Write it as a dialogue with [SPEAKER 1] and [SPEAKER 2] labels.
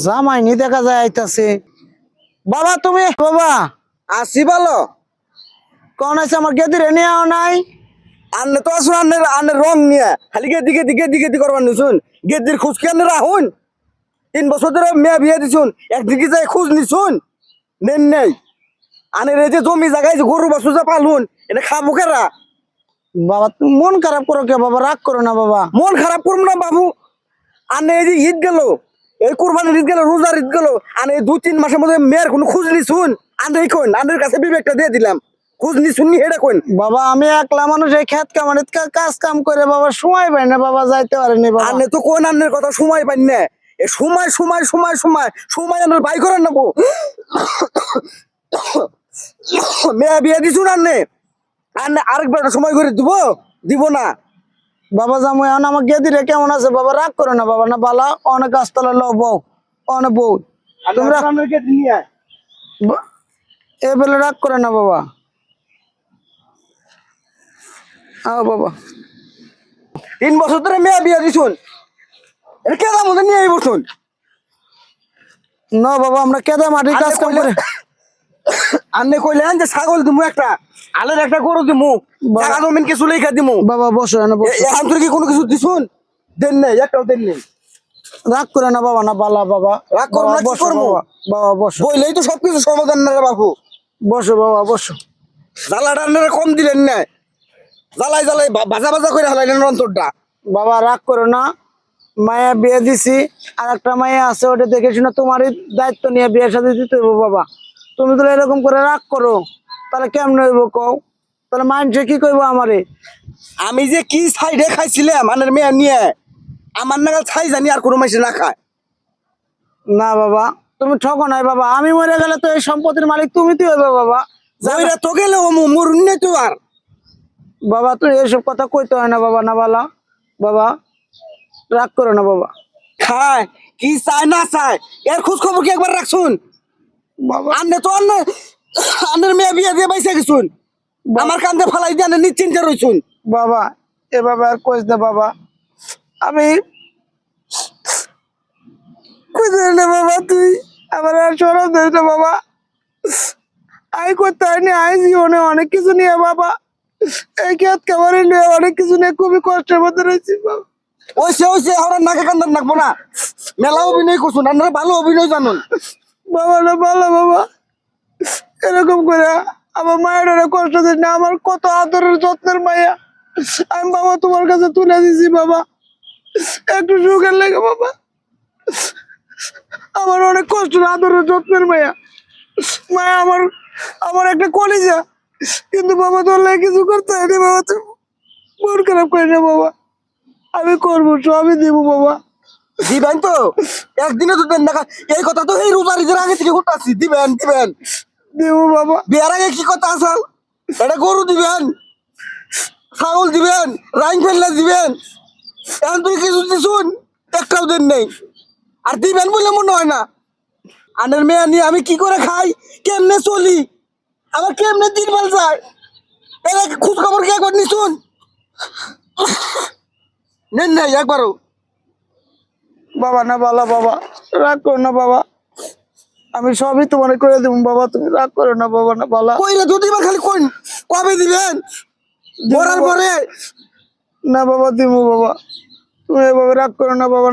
[SPEAKER 1] জামাই নি দেখা যায় আইতাছে। বাবা তুমি বাবা
[SPEAKER 2] আসি ভালো।
[SPEAKER 1] কোন আছে আমার গেদি রে নিয়ে আও নাই?
[SPEAKER 2] আন্নে তো আসুন আন্নের রং নিয়ে খালি গেদি করবার নিছুন। গেদির খোঁজ কেন রাহুন? 3 বছর ধরে মেয়ে বিয়ে দিছুন, একদিকে যাই খোঁজ নিছুন নেন নেই। আনের এই যে জমি জায়গায় যে গরু বাছুর যা পালুন এটা খাবো কেরা?
[SPEAKER 1] বাবা তুমি মন খারাপ করো কে বাবা? রাগ করো না বাবা।
[SPEAKER 2] মন খারাপ করবো না বাবু। আনে এই যে ঈদ গেল, এই কোরবানির ঈদ গেল, রোজার ঈদ গেল, আনে 2-3 মাসের মধ্যে মেয়ের কোনো খোঁজ নিছুন? আনে কোন আনের কাছে বিবেকটা দিয়ে দিলাম, খোঁজ নিছুন নি হেডা কোন?
[SPEAKER 1] বাবা আমি একলা মানুষ, এই খেত কামানিত কাজ কাম করে বাবা সময় পাই না বাবা, যাইতে পারেনি বাবা।
[SPEAKER 2] আনে তো কোন আনের কথা সময় পাই না। এ সময় আনের বাই করেন নেবো। মেয়ে বিয়ে দিছুন আনে আনে আরেকবার সময় করে দিব না।
[SPEAKER 1] বাবা জামু এখন আমার গেদি রে কেমন আছে বাবা? রাগ করো না বাবা। না বালা অনেক গাছতলা লো বউ অনেক বউ তোমরা এ বেলে রাগ করে না বাবা। আও বাবা
[SPEAKER 2] 3 বছর ধরে মেয়ে বিয়ে দিছুন, এটা কেদার মধ্যে নিয়ে বসুন
[SPEAKER 1] না বাবা আমরা কেদা মাটির কাজ কাম করে।
[SPEAKER 2] আন্নে কইলেন যে ছাগল দিমু একটা, আলের একটা গরু দিমু, জায়গা জমিন কিছু লেখা দিমু।
[SPEAKER 1] বাবা বসো না বসো।
[SPEAKER 2] এখন তোর কি কোনো কিছু দিছুন? দেন নাই, একটাও দেন নাই।
[SPEAKER 1] রাগ করে না বাবা। না বালা বাবা
[SPEAKER 2] রাগ করবো না, কি
[SPEAKER 1] বসো
[SPEAKER 2] করবো?
[SPEAKER 1] বাবা। বাবা বসো
[SPEAKER 2] বইলেই তো সবকিছু সমাধান না রে বাবু।
[SPEAKER 1] বসো বাবা বসো।
[SPEAKER 2] জ্বালাটা আপনারা কম দিলেন না, জ্বালাই ভাজা করে হালাইলেন অন্তরটা।
[SPEAKER 1] বাবা রাগ করো না, মায়া বিয়ে দিছি, আর একটা মায়া আছে, ওটা দেখে শুনে তোমারই দায়িত্ব নিয়ে বিয়ের সাথে দিতে হইব বাবা। তুমি তো এরকম করে রাগ করো তাহলে কেমন হইব কও? তাহলে মানুষে কি কইবো আমারে?
[SPEAKER 2] আমি যে কি সাইডে খাইছিলাম আনের মেয়ে নিয়ে, আমার নাগাল ছাই জানি আর কোনো মাইসে না খায়।
[SPEAKER 1] না বাবা তুমি ঠকো নাই বাবা, আমি মরে গেলে তো এই সম্পত্তির মালিক তুমি তো হইবে বাবা।
[SPEAKER 2] জয়রা তো গেলে ও মরুন নেই তো আর।
[SPEAKER 1] বাবা তুই এসব কথা কইতে হয় না বাবা। না বালা বাবা রাগ করো না বাবা।
[SPEAKER 2] খায় কি চায় না চায় এর খোঁজ খবর কি একবার রাখছুন?
[SPEAKER 1] বাবা
[SPEAKER 2] আন্নে তো আন্নের মেয়ে বিয়ে দিয়ে বাইসা গেছুন, আমার কান্দে ফালাই দিয়ে আন্নে নিশ্চিন্তে রইছুন।
[SPEAKER 1] বাবা এভাবে আর কইস না বাবা। আমি কইতে না বাবা, তুই আমার আর সরব দিস না বাবা। আই করতে হয়নি, আই জীবনে অনেক কিছু নিয়ে বাবা, এই খেত খাবারে নিয়ে অনেক কিছু নিয়ে খুবই কষ্টের মধ্যে রয়েছি বাবা।
[SPEAKER 2] ওইসে হরার নাকে কান্দার নাকবো না, মেলা অভিনয় করছুন, আপনারা ভালো অভিনয় জানুন।
[SPEAKER 1] বাবা না ভালো বাবা, এরকম করে আমার মায়ের কষ্ট দিস না। আমার কত আদরের যত্নের মায়া আমি বাবা তোমার কাছে তুলে দিছি বাবা, একটু সুখের লেগে বাবা। আমার অনেক কষ্ট, আদরের যত্নের মায়া মায়া আমার, আমার একটা কলিজা, কিন্তু বাবা তোর লাগে কিছু করতে হয়নি বাবা। তুই মন খারাপ করে না বাবা, আমি করবো সবই দিব বাবা।
[SPEAKER 2] দিবেন তো? একদিনে তো দেন না, এই কথা তো এই রোজার ঈদের আগে থেকে ঘুরতেছি। দিবেন
[SPEAKER 1] দিব বাবা।
[SPEAKER 2] বিয়ার আগে কি কথা আসাল? এটা গরু দিবেন, ছাগল দিবেন, রাইন ফেললে দিবেন, এখন তুই কিছু দিছুন একটাও দেন নেই, আর দিবেন বলে মনে হয় না। আনের মেয়ে নিয়ে আমি কি করে খাই, কেমনে চলি, আমার কেমনে দিন বেল যায়, এর খোঁজ খবর কি একবার নিছুন? নেন নাই একবারও।
[SPEAKER 1] বাবা না বালা বাবা, রাগ করো না বাবা, আমি সবই তোমার করে দেবো বাবা, তুমি রাগ করো না বাবা। না বালা
[SPEAKER 2] কইরে যদি এবার খালি কোন কবে দিবেন? মরার পরে?
[SPEAKER 1] না বাবা দিব বাবা, তুমি এভাবে রাগ করো না বাবা।